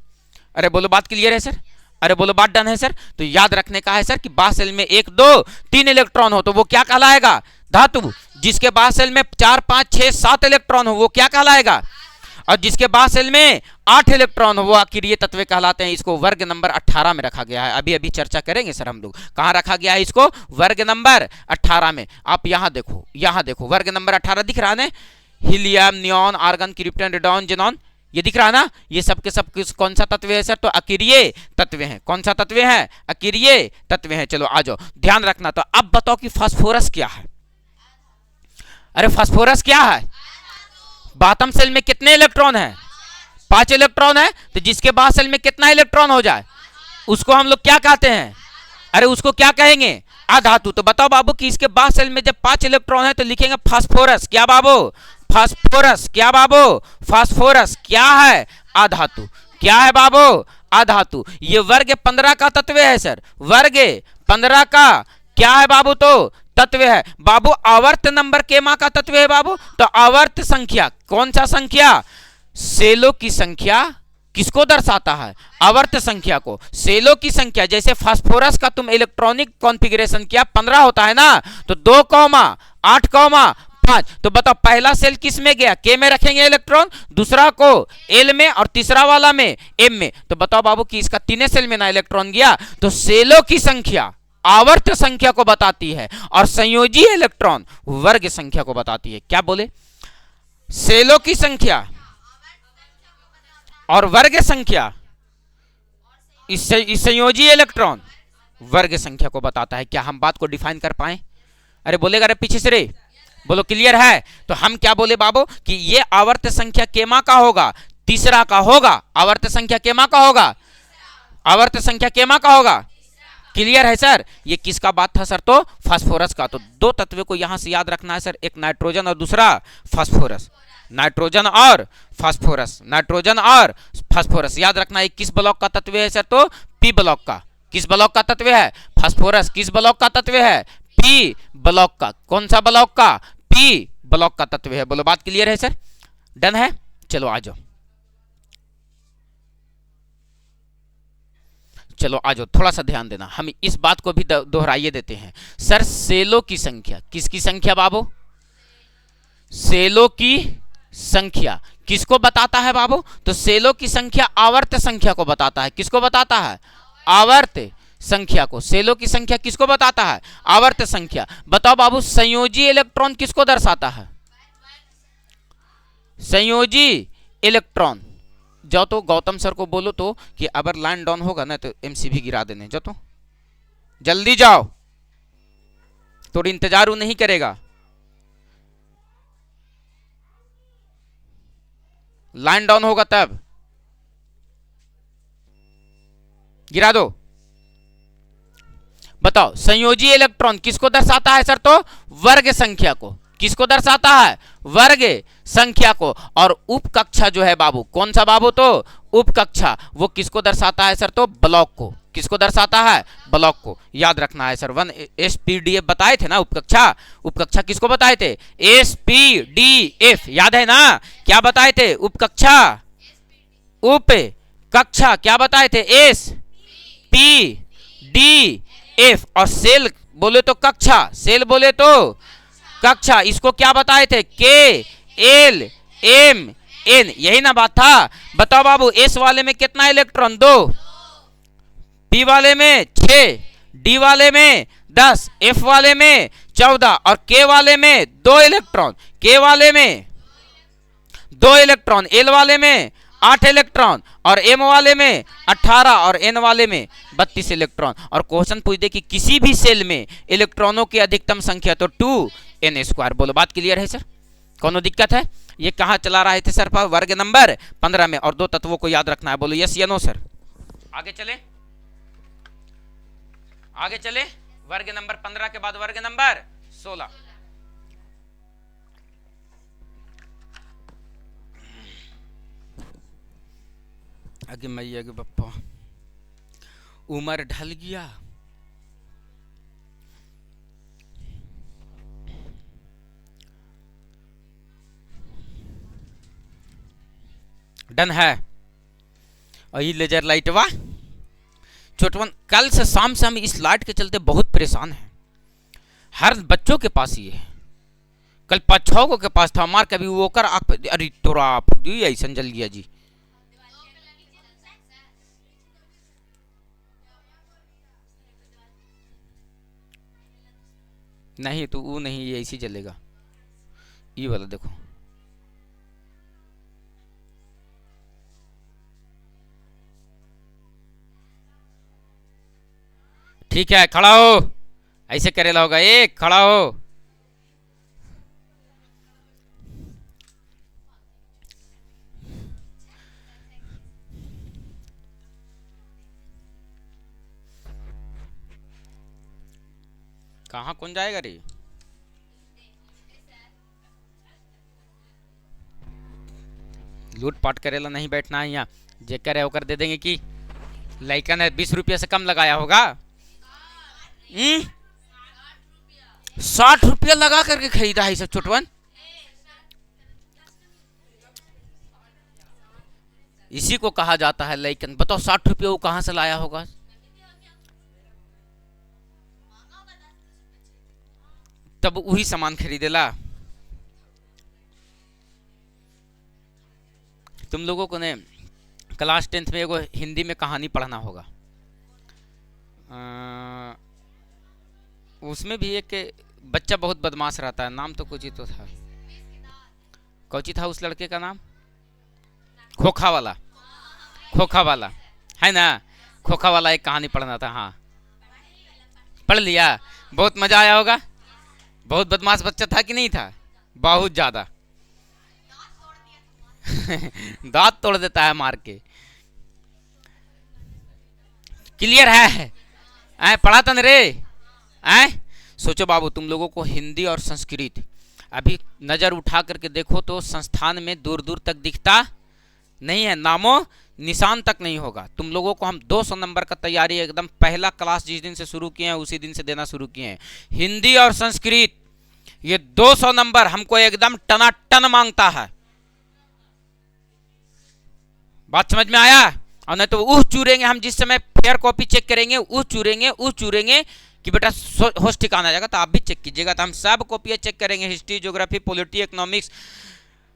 अरे बोलो बात क्लियर है सर? अरे बोलो बात डन है सर? तो याद रखने का है सर कि बाह्य सेल में 1, 2, 3 इलेक्ट्रॉन हो तो वो क्या कहलाएगा? धातु। जिसके बाह्य सेल में 4, 5, 6, 7 इलेक्ट्रॉन हो वो क्या कहलाएगा? और जिसके बाह्य सेल में 8 इलेक्ट्रॉन हो वो अक्रिय तत्व कहलाते हैं। इसको वर्ग नंबर 18 में रखा गया है। अभी अभी चर्चा करेंगे सर हम लोग। कहाँ रखा गया है इसको? वर्ग नंबर 18 में। आप यहाँ देखो, यहाँ देखो, वर्ग नंबर 18 दिख रहा है ना? Helium, neon, argon, krypton, radon, xenon, ये दिख रहा है ना? ये सब के सब कौन सा तत्व है सर? तो अक्रिय तत्व है। कौन सा तत्व है? अक्रिय तत्व है। चलो आ जाओ, ध्यान रखना। तो अब बताओ कि फास्फोरस क्या है? अरे फास्फोरस क्या है? बाटम सेल में कितने इलेक्ट्रॉन है? 5 इलेक्ट्रॉन है। तो जिसके बाह्य सेल में कितना इलेक्ट्रॉन हो जाए उसको हम लोग क्या कहते हैं? अरे उसको क्या कहेंगे? अधातु। तो बताओ बाबू कि इसके बाह्य सेल में जब 5 इलेक्ट्रॉन है तो लिखेंगे फास्फोरस। क्या बाबू? फास्फोरस। क्या बाबू? फास्फोरस। क्या है? अधातु। क्या है बाबू? अधातु। ये वर्ग 15 का तत्व है सर। वर्ग 15 का क्या है बाबू? तो तत्व है बाबू। आवर्त नंबर केमा का तत्व है बाबू? तो आवर्त संख्या। कौन सा संख्या? सेलों की संख्या किसको दर्शाता है? आवर्त संख्या को। सेलों की संख्या। जैसे फास्फोरस का तुम इलेक्ट्रॉनिक कॉन्फ़िगरेशन किया 15 होता है ना, तो 2, 8, 5। तो बताओ पहला सेल किस में गया? के में रखेंगे इलेक्ट्रॉन, दूसरा को एल में और तीसरा वाला में एम में। तो बताओ बाबू कि इसका तीनों सेल में ना इलेक्ट्रॉन गया। तो सेलों की संख्या आवर्त संख्या को बताती है और संयोजी इलेक्ट्रॉन वर्ग संख्या को बताती है। क्या बोले? सेलों की संख्या और वर्ग संख्या इस संयोजी इलेक्ट्रॉन वर्ग संख्या को बताता है। क्या हम बात को डिफाइन कर पाए? अरे बोलेगा रे पीछे से रे, बोलो क्लियर है? तो हम क्या बोले बाबू कि ये आवर्त संख्या केमा का होगा? तीसरा का होगा। आवर्त संख्या केमा का होगा? आवर्त संख्या केमा का होगा? क्लियर है सर? ये किसका बात था सर? तो फास्फोरस का। तो दो तत्व को यहां से याद रखना है सर, एक नाइट्रोजन और दूसरा फास्फोरस। नाइट्रोजन और फास्फोरस, नाइट्रोजन और फास्फोरस याद रखना है। किस ब्लॉक का तत्व है सर? तो पी ब्लॉक का। किस ब्लॉक का तत्व है? फास्फोरस। किस ब्लॉक का तत्व है? पी ब्लॉक का। कौन सा ब्लॉक का? पी ब्लॉक का तत्व है। बोलो बात क्लियर है सर? डन है? चलो आ जाओ, चलो आ जाओ, थोड़ा सा ध्यान देना। हम इस बात को भी दोहराइए देते हैं सर। सेलों की संख्या, किसकी संख्या बाबू? सेलों की संख्या किसको बताता है बाबू? तो सेलों की संख्या आवर्त संख्या को बताता है। किसको बताता है? आवर्त संख्या को। सेलों की संख्या किसको बताता है? आवर्त संख्या। बताओ बाबू, संयोजी इलेक्ट्रॉन किसको दर्शाता है? संयोजी इलेक्ट्रॉन। जाओ तो गौतम सर को बोलो तो कि अगर लाइन डाउन होगा ना तो एमसीबी गिरा देने। जाओ तो जल्दी जाओ, थोड़ी इंतजार नहीं करेगा। लाइन डाउन होगा तब गिरा दो। बताओ, संयोजी इलेक्ट्रॉन किसको दर्शाता है सर? तो वर्ग संख्या को। किसको दर्शाता है? वर्ग संख्या को। और उपकक्षा जो है बाबू, कौन सा बाबू? तो उपकक्षा। वो किसको दर्शाता है सर? तो ब्लॉक को। किसको दर्शाता है? ब्लॉक को। याद रखना है सर। 1 बताए थे ना उपकक्षा। उपकक्षा किसको बताए थे? SPDF। याद है ना? क्या बताए थे? उपकक्षा। उप कक्षा क्या बताए थे? SPDF। और सेल बोले तो कक्षा, सेल बोले तो कक्षा। इसको क्या बताए थे? KLMN। यही ना बात था? बताओ बाबू, S वाले में कितना इलेक्ट्रॉन? 2, P वाले में 6, D वाले में 10, F वाले में 14 और K वाले में 2 इलेक्ट्रॉन। K वाले में 2 इलेक्ट्रॉन, L वाले में 8 इलेक्ट्रॉन और M वाले में 18 और N वाले में 32 इलेक्ट्रॉन। और क्वेश्चन पूछ दे कि किसी भी सेल में इलेक्ट्रॉनों की अधिकतम संख्या, तो 2n²। बोलो बात क्लियर है सर? कोनो दिक्कत है? ये कहाँ चला रहे थे सर? वर्ग नंबर 15 में। और दो तत्वों को याद रखना है। बोलो यस या नो सर? आगे चले, आगे चले। वर्ग नंबर 15 के बाद वर्ग नंबर 16। आगे मैया के बप्पा, उम्र ढल गया। डन है? और ये लेजर लाइट वाह छोटवन, कल से शाम से हम इस लाइट के चलते बहुत परेशान हैं। हर बच्चों के पास ये है। कल 5-6 के पास था मार, कभी वो कर अरे तोरा ऐसा जल गया जी। नहीं तो वो नहीं, ये ऐसे जलेगा। ये वाला देखो, ठीक है। खड़ा हो, ऐसे करेला होगा। एक खड़ा हो। कहाँ कौन जाएगा रे? लूट पाट करेला नहीं बैठना है यहाँ। जेकर है होकर दे देंगे कि लड़का ने 20 रुपये से कम लगाया होगा। 60 रुपया लगा करके खरीदा है सब छोटवन। इसी को कहा जाता है लइकन। बताओ 60 रुपये वो कहां से लाया होगा? तब वही सामान खरीदेला। तुम लोगों को ने क्लास 10th में एगो हिंदी में कहानी पढ़ना होगा। उसमें भी एक बच्चा बहुत बदमाश रहता है, नाम तो कुछ ही तो था, कौची था उस लड़के का नाम? खोखा वाला, खोखा वाला है ना, खोखा वाला एक कहानी पढ़ना था। हाँ पढ़ लिया, बहुत मजा आया होगा। बहुत बदमाश बच्चा था कि नहीं था? बहुत ज्यादा। दांत तोड़ देता है मार के। क्लियर है? पढ़ा था न रे? सोचो बाबू, तुम लोगों को हिंदी और संस्कृत अभी नजर उठा करके देखो तो संस्थान में दूर दूर तक दिखता नहीं है, नामो निशान तक नहीं होगा। तुम लोगों को हम 200 नंबर का तैयारी एकदम पहला क्लास जिस दिन से शुरू किए हैं उसी दिन से देना शुरू किए हैं। हिंदी और संस्कृत ये 200 नंबर हमको एकदम टनाटन मांगता है। बात समझ में आया? और नहीं तो उस चूरेंगे हम, जिस समय फेयर कॉपी चेक करेंगे उस चूरेंगे कि बेटा होश ठिकाना जाएगा। तो आप भी चेक कीजिएगा, तो हम सब कॉपियाँ चेक करेंगे, history, geography, polity, economics,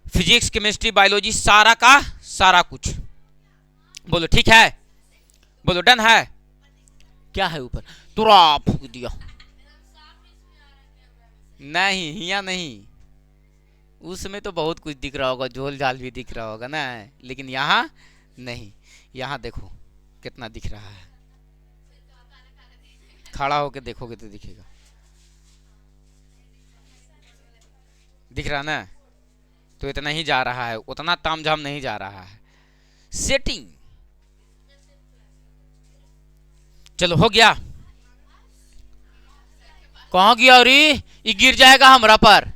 physics, chemistry, biology, सारा का सारा कुछ। बोलो ठीक है? बोलो डन है? क्या है ऊपर? तुरा फूक दिया। नहीं हिया नहीं, उसमें तो बहुत कुछ दिख रहा होगा, झोल झाल भी दिख रहा होगा ना, लेकिन यहाँ नहीं। यहाँ देखो कितना दिख रहा है, खड़ा होके देखोगे तो दिखेगा। दिख रहा ना? तो इतना ही जा रहा है, उतना तामझाम नहीं जा रहा है। सेटिंग चलो हो गया। कहाँ गया? अरे ये गिर जाएगा हमरा पर।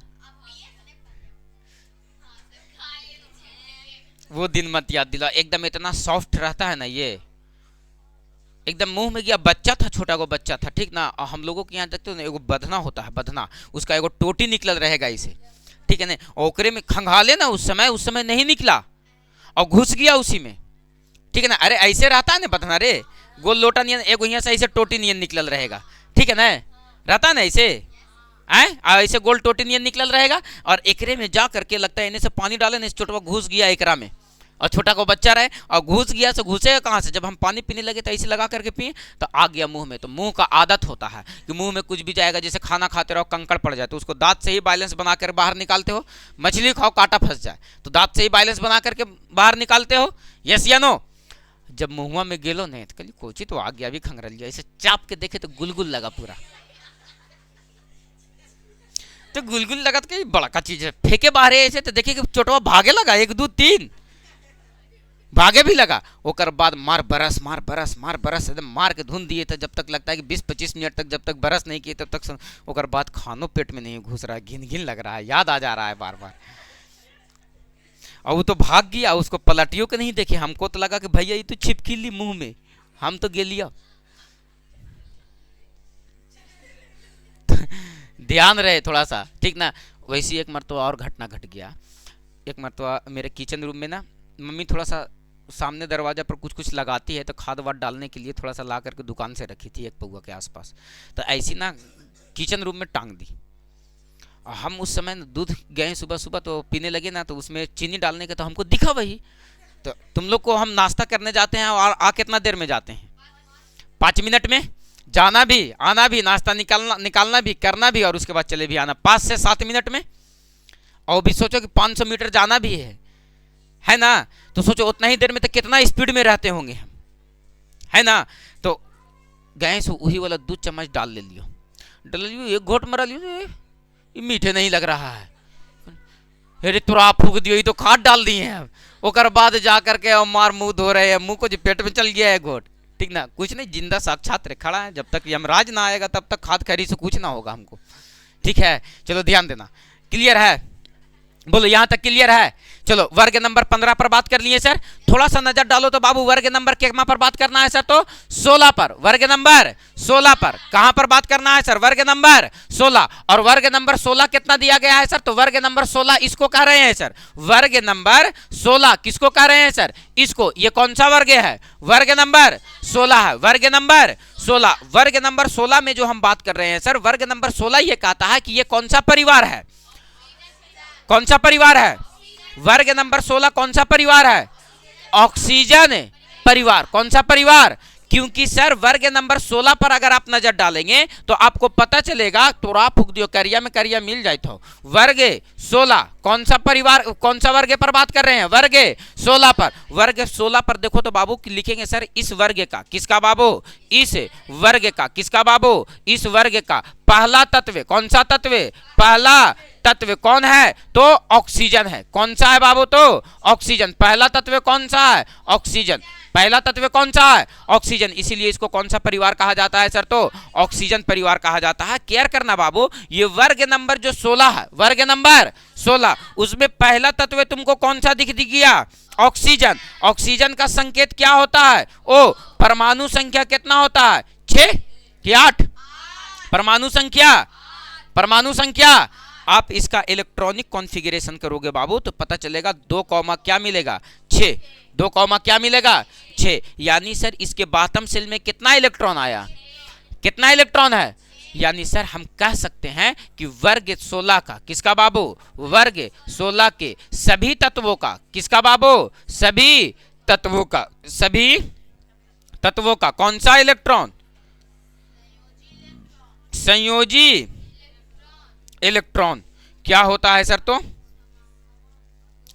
वो दिन मत याद दिला, एकदम इतना सॉफ्ट रहता है ना ये, एकदम मुंह में गया। बच्चा था, छोटा को बच्चा था, ठीक ना। और हम लोगों के यहाँ देखते हो ना, एगो बधना होता है, बधना, उसका एगो टोटी निकल रहेगा इसे, ठीक है ना। ओकरे में खंगाले ना, उस समय नहीं निकला और घुस गया उसी में, ठीक है ना। अरे ऐसे रहता है ना बधना रे, गोल लोटा नियन एगो यहाँ से ऐसे टोटी नियन निकल रहेगा, ठीक है ना, रहता है ना ऐसे, ऐसे गोल टोटी नियन निकल रहेगा। और एकरे में जा करके लगता है इन्हें से पानी डाले ना, इस छोटा घुस गया एकरा में, और छोटा को बच्चा रहे और घुस गया। तो घुसेगा कहाँ से? जब हम पानी पीने लगे तो ऐसे लगा करके पिए तो आ गया मुंह में। तो मुंह का आदत होता है कि मुंह में कुछ भी जाएगा, जैसे खाना खाते रहो कंकड़ पड़ जाए तो उसको दांत से ही बैलेंस बना कर बाहर निकालते हो। मछली खाओ कांटा फंस जाए तो दांत से ही बैलेंस बना करके बाहर निकालते हो, यस या नो? जब मुहुआ में गेलो नहीं तो कल कोची तो आ गया भी खंगरल गया, ऐसे चाप के देखे तो गुलगुल लगा पूरा। तो गुलगुल लगा तो बड़ा चीज है, फेंके बाहर ऐसे तो देखिए चोटवा भागे लगा, 1 2 3 भागे भी लगा। ओकर बाद मार बरस एकदम मार के धुन दिए थे, जब तक लगता है कि 20-25 मिनट तक जब तक बरस नहीं किए तब तक ओकर बाद खानो पेट में नहीं घुस रहा है, घिन घिन लग रहा है, याद आ जा रहा है बार बार। और वो तो भाग गया, उसको पलटियों के नहीं देखे, हमको तो लगा कि भैया ये तो छिपकी ली मुंह में, हम तो गेलिया। ध्यान रहे थोड़ा सा, ठीक ना। वैसी एक मरतबा और घटना घट गया। एक मरतबा मेरे किचन रूम में ना मम्मी थोड़ा सा सामने दरवाजा पर कुछ लगाती है, तो खाद वाद डालने के लिए थोड़ा सा ला करके दुकान से रखी थी 1 पौवा के आसपास। तो ऐसी ना किचन रूम में टांग दी। हम उस समय दूध गए सुबह सुबह तो पीने लगे ना, तो उसमें चीनी डालने का तो हमको दिखा वही। तो तुम लोग को हम नाश्ता करने जाते हैं और आ कितना देर में जाते हैं? 5 मिनट में जाना भी आना भी, नाश्ता निकालना भी करना भी, और उसके बाद चले भी आना 5 से 7 मिनट में। और भी सोचो कि 500 मीटर जाना भी है ना, तो सोचो उतना ही देर में तो कितना स्पीड में रहते होंगे हम, है ना। तो गए सो वही वाला 2 चम्मच डाल ले लियो, 1 घोट मरा लियो, ये मीठे नहीं लग रहा है, अरे तुरा फूक दियो, ये तो खाद डाल दिए हैं। ओकर बाद जा करके और मार मुंह धो रहे हैं, मुंह को जो पेट में चल गया है घोट, ठीक ना। कुछ नहीं, जिंदा साक्षात रे खड़ा है, जब तक यमराज ना आएगा तब तक खाद खैरी से कुछ ना होगा हमको, ठीक है। चलो ध्यान देना, क्लियर है? बोलो यहाँ तक क्लियर है? चलो वर्ग नंबर 15 पर बात कर लिए सर। थोड़ा सा नजर डालो तो बाबू, वर्ग नंबर कितना पर बात करना है सर? तो 16 पर, वर्ग नंबर 16 पर। कहां पर बात करना है सर? वर्ग नंबर 16। और वर्ग नंबर 16 कितना दिया गया है सर? तो वर्ग नंबर 16 इसको कह रहे हैं सर, वर्ग नंबर 16 किसको कह रहे हैं सर? इसको। ये कौन सा वर्ग है? वर्ग नंबर 16 है, वर्ग नंबर 16। वर्ग नंबर 16 में जो हम बात कर रहे हैं सर, वर्ग नंबर 16 ये कहता है कि ये कौन सा परिवार है? कौन सा परिवार है? वर्ग नंबर 16 कौन सा परिवार है? ऑक्सीजन परिवार। कौन सा परिवार? क्योंकि सर वर्ग नंबर 16 पर अगर आप नजर डालेंगे तो आपको पता चलेगा, तो फूक दियो करिया में करिया मिल जाए तो वर्ग 16 कौन सा परिवार, कौन सा वर्ग पर बात कर रहे हैं, वर्ग 16 पर। वर्ग 16 पर देखो तो बाबू लिखेंगे सर इस वर्ग का, किसका बाबू, इस वर्ग का, किसका बाबू, इस वर्ग का पहला तत्व, कौन सा तत्व, पहला तत्व कौन है, तो ऑक्सीजन है। कौन सा है बाबू, तो ऑक्सीजन। पहला तत्व कौन सा है, ऑक्सीजन। पहला तत्व कौन सा है, ऑक्सीजन। इसीलिए इसको कौन सा परिवार कहा जाता है सर, तो ऑक्सीजन परिवार कहा जाता है। केयर करना बाबू, ये वर्ग नंबर जो 16 है, वर्ग नंबर 16, उसमें पहला तत्व तुमको कौन सा दिख गया, ऑक्सीजन। ऑक्सीजन का संकेत क्या होता है, ओ परमाणु संख्या कितना होता है, 6 कि 8, परमाणु संख्या, परमाणु संख्या। आप इसका इलेक्ट्रॉनिक कॉन्फ़िगरेशन करोगे बाबू तो पता चलेगा 2 कॉमा क्या मिलेगा, 6, 2 कॉमा क्या मिलेगा, 6। यानी सर इसके बॉटम सेल में कितना इलेक्ट्रॉन आया, कितना इलेक्ट्रॉन है। यानी सर हम कह सकते हैं कि वर्ग 16 का, किसका बाबू, वर्ग 16 के सभी तत्वों का, किसका बाबू, सभी तत्वों का, सभी तत्वों का कौन सा इलेक्ट्रॉन, संयोजी इलेक्ट्रॉन क्या होता है सर, तो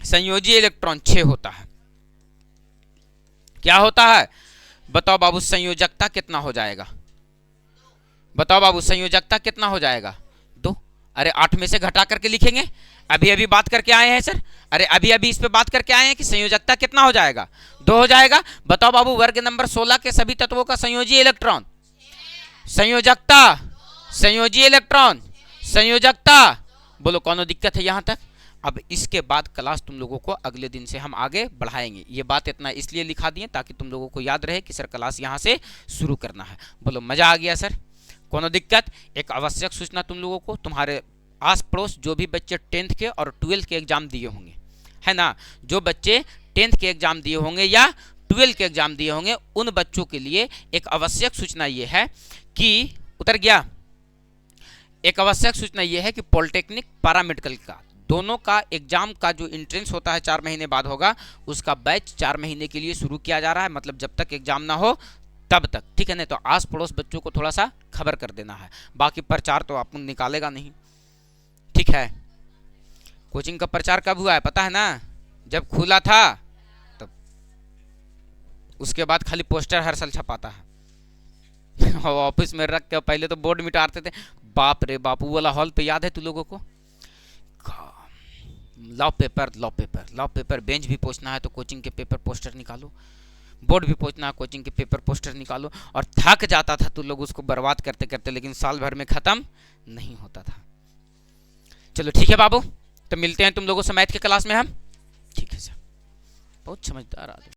संयोजी इलेक्ट्रॉन 6 होता है। क्या होता है बताओ बाबू, संयोजकता कितना हो जाएगा, बताओ बाबू संयोजकता कितना हो जाएगा, 2। अरे 8 में से घटा करके लिखेंगे, अभी अभी बात करके आए हैं सर, अरे अभी अभी इस पे बात करके आए हैं कि संयोजकता कितना हो जाएगा, 2 हो जाएगा। बताओ बाबू वर्ग नंबर 16 के सभी तत्वों का संयोजी इलेक्ट्रॉन, संयोजकता, संयोजी इलेक्ट्रॉन, संयोजकता, बोलो कौन दिक्कत है यहां तक। अब इसके बाद क्लास तुम लोगों को अगले दिन से हम आगे बढ़ाएंगे। ये बात इतना इसलिए लिखा दिए ताकि तुम लोगों को याद रहे कि सर क्लास यहां से शुरू करना है। बोलो मजा आ गया सर, कोनो दिक्कत। एक आवश्यक सूचना तुम लोगों को, तुम्हारे आस पड़ोस जो भी बच्चे 10th के और 12th के एग्जाम दिए होंगे, है ना, जो बच्चे 10th के एग्जाम दिए होंगे या 12th के एग्जाम दिए होंगे, उन बच्चों के लिए एक आवश्यक सूचना ये है कि उतर गया, एक आवश्यक सूचना यह है कि पॉलिटेक्निक पैरामेडिकल का दोनों का एग्जाम का जो एंट्रेंस होता है 4 महीने बाद होगा, उसका बैच 4 महीने के लिए शुरू किया जा रहा है। मतलब जब तक एग्जाम ना हो तब तक, ठीक है ना। तो आस पड़ोस बच्चों को थोड़ा सा खबर कर देना है, बाकी प्रचार तो आप निकालेगा नहीं, ठीक है। कोचिंग का प्रचार कब हुआ है पता है ना, जब खुला था तब, उसके बाद खाली पोस्टर हर साल छपाता है ऑफिस में रख के। पहले तो बोर्ड मिटाते थे, बाप रे बाप, वो वाला हॉल पे याद है तुम लोगों को, law paper, law paper, law paper, bench भी पोंछना है तो कोचिंग के पेपर पोस्टर निकालो, बोर्ड भी पोंछना है कोचिंग के पेपर पोस्टर निकालो। और थक जाता था तुम लोग उसको बर्बाद करते करते, लेकिन साल भर में खत्म नहीं होता था। चलो ठीक है बाबू, तो मिलते हैं तुम लोगों से मैथ के क्लास में हम, ठीक है सर। बहुत समझदार आदमी।